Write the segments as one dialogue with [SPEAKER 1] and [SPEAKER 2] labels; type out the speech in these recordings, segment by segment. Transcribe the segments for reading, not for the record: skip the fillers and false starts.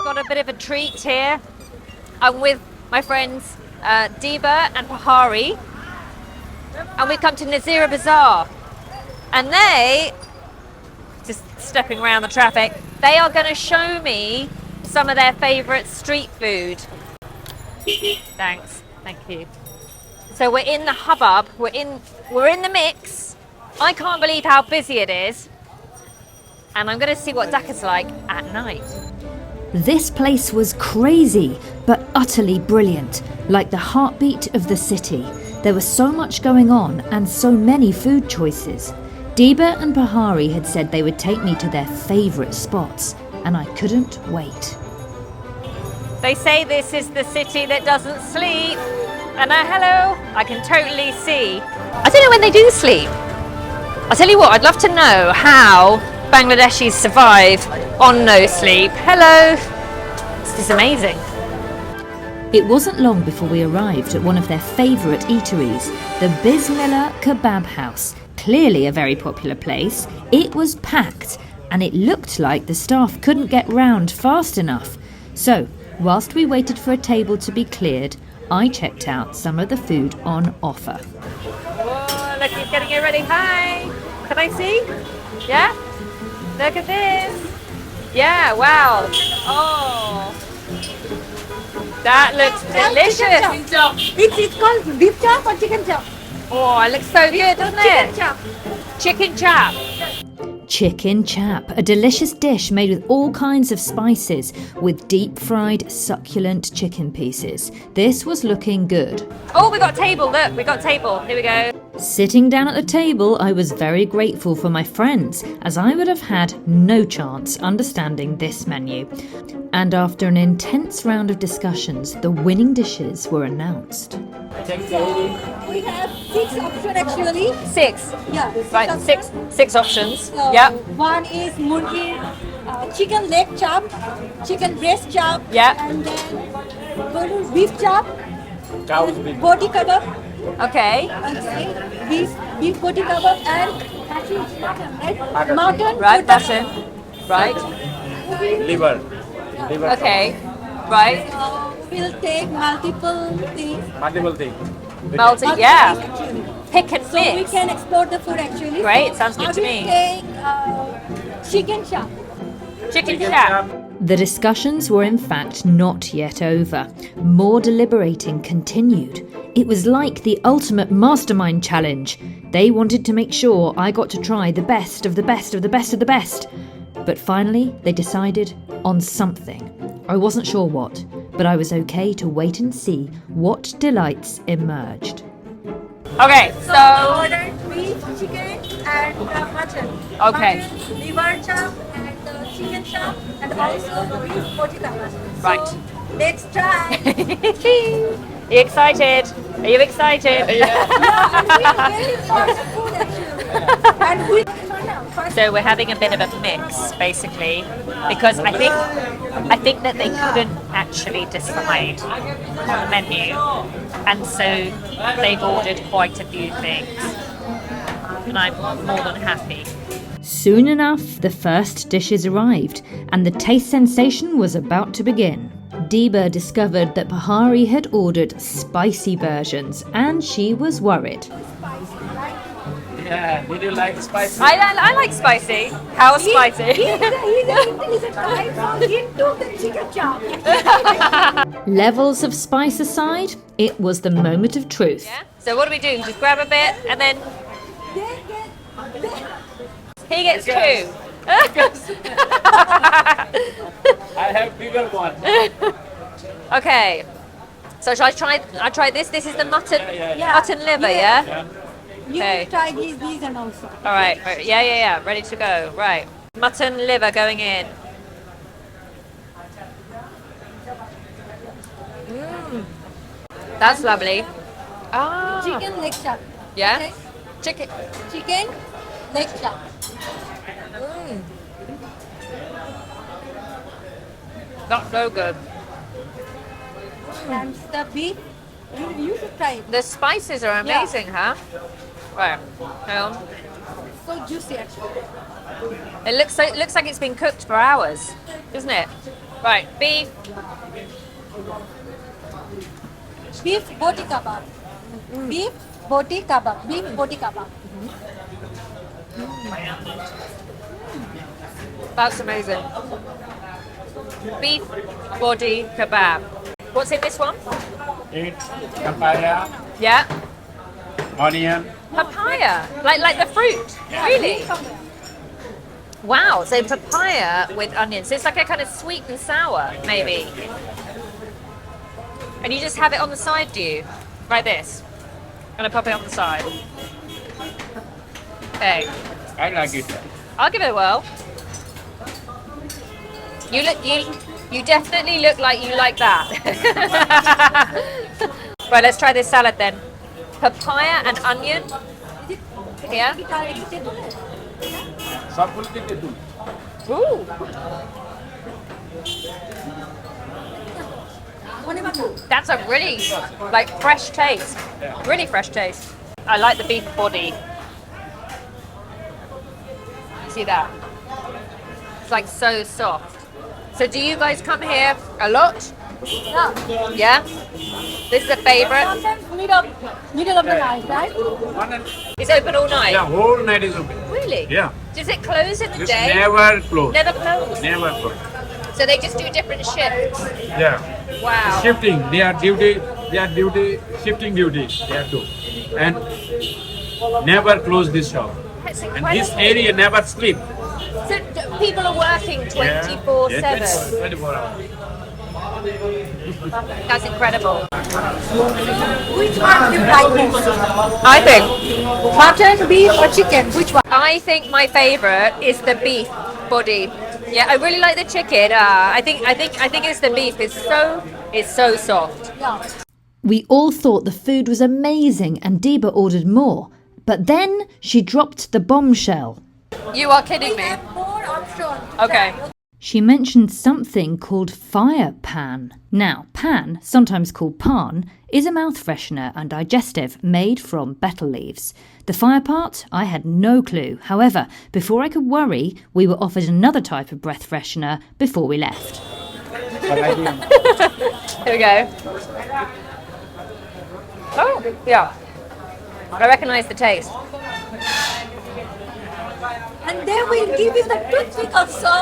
[SPEAKER 1] Got a bit of a treat here. I'm with my friends Diba and Pahari, and we've come to Nazira Bazaar. And they, just stepping around the traffic, they are going to show me some of their favourite street food. Thanks, thank you. So we're in the hubbub, we're in the mix. I can't believe how busy it is. And I'm going to see what Dhaka's like at night.
[SPEAKER 2] This place was crazy, but utterly brilliant, like the heartbeat of the city. There was so much going on and so many food choices. Diba and Pahari had said they would take me to their favourite spots, and I couldn't wait.
[SPEAKER 1] They say this is the city that doesn't sleep. And hello, I can totally see. I don't know when they do sleep. I'll tell you what, I'd love to know how Bangladeshis survive on no sleep. Hello. This is amazing.
[SPEAKER 2] It wasn't long before we arrived at one of their favourite eateries, the Bismillah Kebab House. Clearly a very popular place. It was packed, and it looked like the staff couldn't get round fast enough. So, whilst we waited for a table to be cleared, I checked out some of the food on offer.
[SPEAKER 1] Oh, look, he's getting it ready. Hi. Can I see? Yeah? Look at this. Yeah, wow. Oh. That looks delicious.
[SPEAKER 3] It's called beef chop or chicken chop?
[SPEAKER 1] Oh, it looks so good, doesn't it?
[SPEAKER 3] Chicken chop.
[SPEAKER 1] Chicken chop.
[SPEAKER 2] Chicken chap, a delicious dish made with all kinds of spices, with deep-fried, succulent chicken pieces. This was looking good.
[SPEAKER 1] Oh, we got a table. Look, we got a table. Here we go.
[SPEAKER 2] Sitting down at the table, I was very grateful for my friends, as I would have had no chance understanding this menu. And after an intense round of discussions, the winning dishes were announced.
[SPEAKER 3] We have 6 options actually.
[SPEAKER 1] 6.
[SPEAKER 3] Yeah.
[SPEAKER 1] Right, six options.
[SPEAKER 3] So
[SPEAKER 1] Yep.
[SPEAKER 3] One is murgi, chicken leg chop, chicken breast chop,
[SPEAKER 1] Yep.
[SPEAKER 3] and then beef chop, boti kebab,
[SPEAKER 1] Okay.
[SPEAKER 3] beef boti kebab, and mutton.
[SPEAKER 1] Right, mutton. Right.
[SPEAKER 4] Liver.
[SPEAKER 1] Okay. Right.
[SPEAKER 3] So we'll take multiple things.
[SPEAKER 1] Melting. Yeah. Pick and
[SPEAKER 3] So we
[SPEAKER 1] mix.
[SPEAKER 3] can explore the food actually.
[SPEAKER 1] Great,
[SPEAKER 3] So
[SPEAKER 1] sounds good to
[SPEAKER 3] I
[SPEAKER 1] me.
[SPEAKER 3] will take chicken chop.
[SPEAKER 1] Chicken chop.
[SPEAKER 2] The discussions were in fact not yet over. More deliberating continued. It was like the ultimate mastermind challenge. They wanted to make sure I got to try the best of the best of the best of the best. But finally, they decided on something. I wasn't sure what, but I was okay to wait and see what delights emerged.
[SPEAKER 1] Okay, so
[SPEAKER 3] Ordered beef, chicken, and mutton.
[SPEAKER 1] Okay.
[SPEAKER 3] Mutton, liver chop, and chicken chop, and also beef boti kebab.
[SPEAKER 1] Right.
[SPEAKER 3] So, let's try.
[SPEAKER 1] Are you excited? Are you excited?
[SPEAKER 3] Very fast food actually. And we
[SPEAKER 1] So we're having a bit of a mix, basically, because I think that they couldn't actually decide on the menu, and so they've ordered quite a few things, and I'm more than happy.
[SPEAKER 2] Soon enough, the first dishes arrived, and the taste sensation was about to begin. Diba discovered that Pahari had ordered spicy versions, and she was worried.
[SPEAKER 4] Yeah, did you like spicy?
[SPEAKER 1] I like spicy. How spicy?
[SPEAKER 3] he's a guy from into the chicken chop.
[SPEAKER 2] Levels of spice aside, it was the moment of truth.
[SPEAKER 1] Yeah. So what do we do? Just grab a bit, and then he gets 2.
[SPEAKER 4] I have bigger one.
[SPEAKER 1] Okay. So shall I try this? This is the mutton mutton liver, yeah?
[SPEAKER 3] You
[SPEAKER 1] Okay.
[SPEAKER 3] can try these and also.
[SPEAKER 1] All right. Yeah. Ready to go. Right. Mutton liver going in. That's lovely. Ah.
[SPEAKER 3] Chicken leg chop.
[SPEAKER 1] Yeah.
[SPEAKER 3] Okay.
[SPEAKER 1] Chicken.
[SPEAKER 3] Leg chop.
[SPEAKER 1] Not so good.
[SPEAKER 3] And the beef. You should try it.
[SPEAKER 1] The spices are amazing, huh? Right. Hang on.
[SPEAKER 3] so juicy actually.
[SPEAKER 1] It looks like it's been cooked for hours, doesn't it? Right, beef.
[SPEAKER 3] Beef boti kebab. Beef boti kebab. Beef boti kebab.
[SPEAKER 1] That's amazing. Beef body kebab. What's in this one?
[SPEAKER 4] It's papaya,
[SPEAKER 1] Yeah.
[SPEAKER 4] onion.
[SPEAKER 1] Papaya, like the fruit, really? Wow, so papaya with onions. So it's like a kind of sweet and sour, maybe. And you just have it on the side, do you? Like this. Gonna pop it on the side. Okay,
[SPEAKER 4] I like it.
[SPEAKER 1] I'll give it a whirl. You definitely look like you like that. Right, let's try this salad then. Papaya and onion. Yeah. Ooh. That's a really like fresh taste. Really fresh taste. I like the beef body. See that? It's like so soft. So do you guys come here a lot?
[SPEAKER 3] Yeah.
[SPEAKER 1] Yeah? This is a favorite.
[SPEAKER 3] Sometimes middle of the night, right?
[SPEAKER 1] It's open all night.
[SPEAKER 4] Yeah, whole night is open.
[SPEAKER 1] Really?
[SPEAKER 4] Yeah.
[SPEAKER 1] Does it close in the
[SPEAKER 4] It's
[SPEAKER 1] day?
[SPEAKER 4] never closed.
[SPEAKER 1] Never close.
[SPEAKER 4] Never closed.
[SPEAKER 1] So they just do different shifts.
[SPEAKER 4] Yeah.
[SPEAKER 1] Wow.
[SPEAKER 4] Shifting. Shifting duty. They are do. And never close this shop.
[SPEAKER 1] That's
[SPEAKER 4] And
[SPEAKER 1] incredible.
[SPEAKER 4] this area never sleep.
[SPEAKER 1] So people are working 24/7.
[SPEAKER 4] 24 hours.
[SPEAKER 1] That's incredible.
[SPEAKER 3] Which one do you like most?
[SPEAKER 1] I think
[SPEAKER 3] Mutton, beef, or chicken? Which one?
[SPEAKER 1] I think my favorite is the beef body. Yeah, I really like the chicken. I think it's the beef. It's so soft.
[SPEAKER 3] Yeah.
[SPEAKER 2] We all thought the food was amazing and Diba ordered more. But then she dropped the bombshell.
[SPEAKER 1] You are kidding
[SPEAKER 3] We
[SPEAKER 1] me.
[SPEAKER 3] have more options.
[SPEAKER 1] Okay.
[SPEAKER 2] She mentioned something called fire pan. Now, pan, sometimes called paan, is a mouth freshener and digestive made from betel leaves. The fire part, I had no clue. However, before I could worry, we were offered another type of breath freshener before we left.
[SPEAKER 1] Here we go. Oh, yeah. I recognise the taste.
[SPEAKER 3] And they will give you the toothpick also.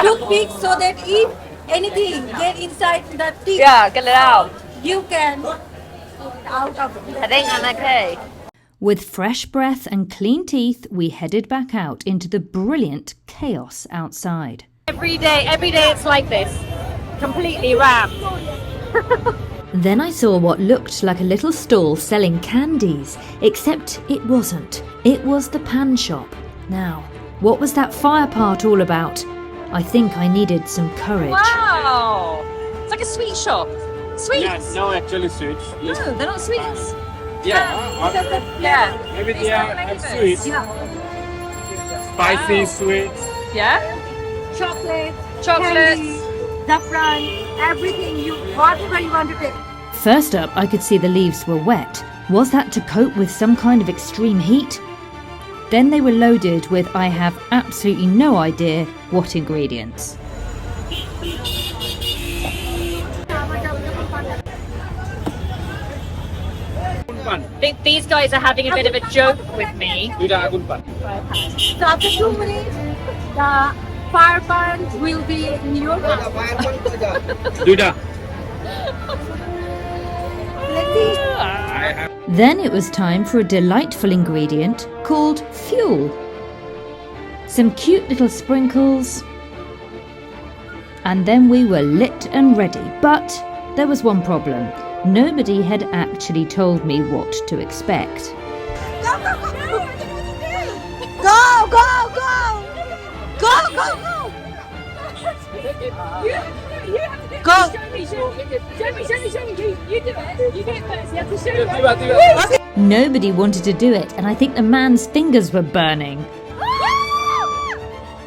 [SPEAKER 3] Toothpick so that if anything get inside the teeth,
[SPEAKER 1] Yeah, get it out.
[SPEAKER 3] you can get out of it.
[SPEAKER 1] I think I'm okay.
[SPEAKER 2] With fresh breath and clean teeth, we headed back out into the brilliant chaos outside.
[SPEAKER 1] Every day it's like this. Completely rammed.
[SPEAKER 2] Then I saw what looked like a little stall selling candies, except it wasn't. It was the pan shop. Now, what was that fire part all about? I think I needed some courage.
[SPEAKER 1] Wow. It's like a sweet shop. Sweets.
[SPEAKER 4] Yeah, no, actually sweets.
[SPEAKER 1] No, they're not sweets.
[SPEAKER 4] Yeah. Maybe they are sweets. Spicy sweets.
[SPEAKER 1] Yeah?
[SPEAKER 3] Chocolate,
[SPEAKER 1] Chocolates.
[SPEAKER 3] candy, saffron, everything whatever you want to take.
[SPEAKER 2] First up, I could see the leaves were wet. Was that to cope with some kind of extreme heat? Then they were loaded with I have absolutely no idea what ingredients.
[SPEAKER 1] These guys are having a bit of a joke with me.
[SPEAKER 3] So after 2 minutes, the fire pan will be in your mouth.
[SPEAKER 4] Duda.
[SPEAKER 3] Let's see.
[SPEAKER 2] Then it was time for a delightful ingredient called fuel. Some cute little sprinkles. And then we were lit and ready. But there was one problem. Nobody had actually told me what to expect.
[SPEAKER 3] Go, go, go! Go, go, go! Go, go, go! Go!
[SPEAKER 5] Show me. You do it. You do it first. You have to show me.
[SPEAKER 2] Nobody wanted to do it, and I think the man's fingers were burning.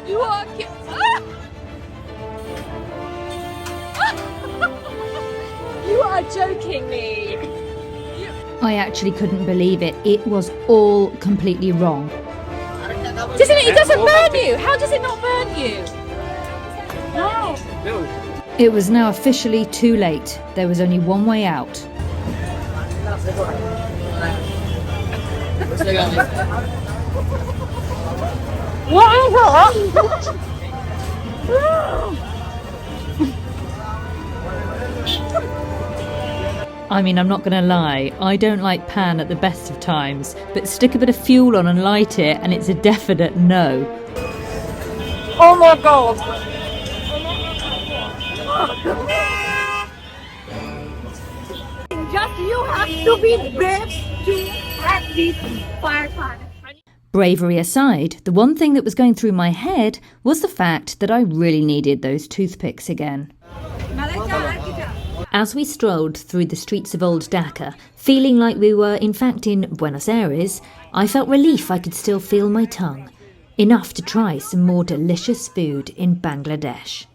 [SPEAKER 5] You are cute. You are joking me.
[SPEAKER 2] I actually couldn't believe it. It was all completely wrong.
[SPEAKER 5] It doesn't burn you. How does it not burn you? No.
[SPEAKER 2] It was now officially too late. There was only one way out.
[SPEAKER 5] What is that?
[SPEAKER 2] I mean, I'm not going to lie, I don't like pan at the best of times, but stick a bit of fuel on and light it and it's a definite no.
[SPEAKER 5] Oh my god.
[SPEAKER 3] Just you have to be brave to have this fire pan.
[SPEAKER 2] Bravery aside, the one thing that was going through my head was the fact that I really needed those toothpicks again. As we strolled through the streets of old Dhaka, feeling like we were in fact in Buenos Aires, I felt relief I could still feel my tongue. Enough to try some more delicious food in Bangladesh.